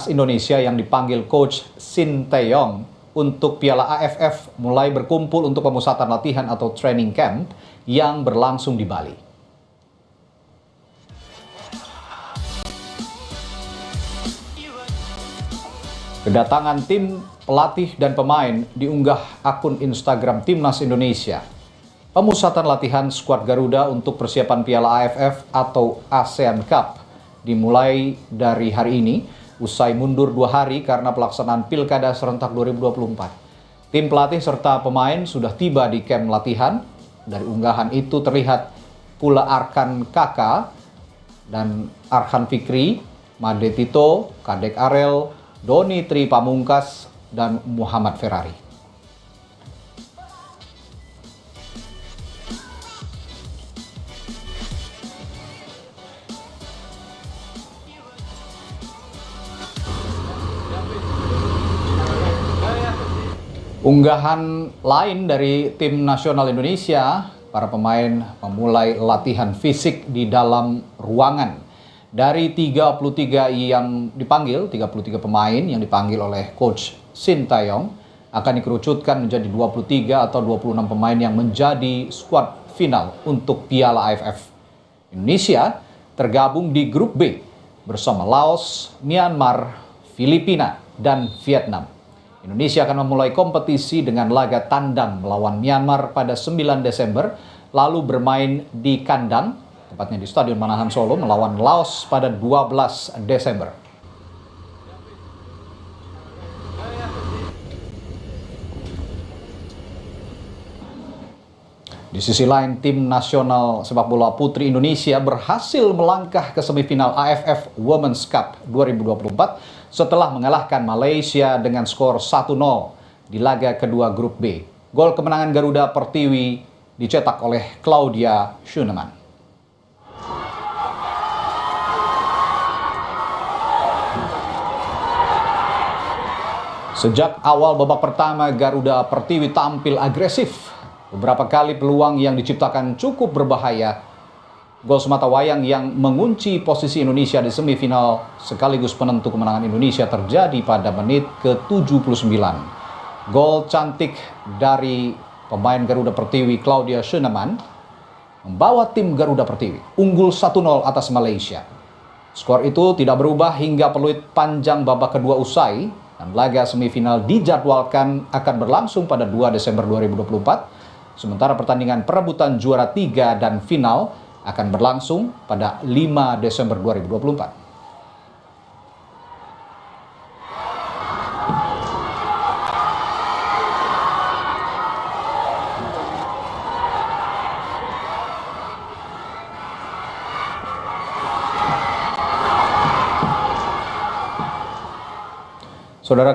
Indonesia yang dipanggil Coach Sinteyong untuk Piala AFF mulai berkumpul untuk pemusatan latihan atau training camp yang berlangsung di Bali. Kedatangan tim, pelatih, dan pemain diunggah akun Instagram Timnas Indonesia. Pemusatan latihan skuad Garuda untuk persiapan Piala AFF atau ASEAN Cup dimulai dari hari ini, usai mundur 2 hari karena pelaksanaan Pilkada serentak 2024. Tim pelatih serta pemain sudah tiba di kamp latihan. Dari unggahan itu terlihat pula Arkan Kaka dan Arhan Fikri, Made Tito, Kadek Arel, Doni Tri Pamungkas, dan Muhammad Ferrari. Unggahan lain dari tim nasional Indonesia, para pemain memulai latihan fisik di dalam ruangan. Dari 33 pemain yang dipanggil oleh Coach Sinteyong akan dikerucutkan menjadi 23 atau 26 pemain yang menjadi skuad final untuk Piala AFF. Indonesia tergabung di grup B bersama Laos, Myanmar, Filipina, dan Vietnam. Indonesia akan memulai kompetisi dengan laga tandang melawan Myanmar pada 9 Desember, lalu bermain di kandang, tepatnya di Stadion Manahan Solo, melawan Laos pada 12 Desember. Di sisi lain, tim nasional sepak bola putri Indonesia berhasil melangkah ke semifinal AFF Women's Cup 2024 setelah mengalahkan Malaysia dengan skor 1-0 di laga kedua grup B. Gol kemenangan Garuda Pertiwi dicetak oleh Claudia Schuneman. Sejak awal babak pertama, Garuda Pertiwi tampil agresif. Beberapa kali peluang yang diciptakan cukup berbahaya. Gol sematawayang yang mengunci posisi Indonesia di semifinal sekaligus penentu kemenangan Indonesia terjadi pada menit ke-79. Gol cantik dari pemain Garuda Pertiwi Claudia Schuneman membawa tim Garuda Pertiwi unggul 1-0 atas Malaysia. Skor itu tidak berubah hingga peluit panjang babak kedua usai, dan laga semifinal dijadwalkan akan berlangsung pada 2 Desember 2024. Sementara pertandingan perebutan juara 3 dan final akan berlangsung pada 5 Desember 2024. Saudara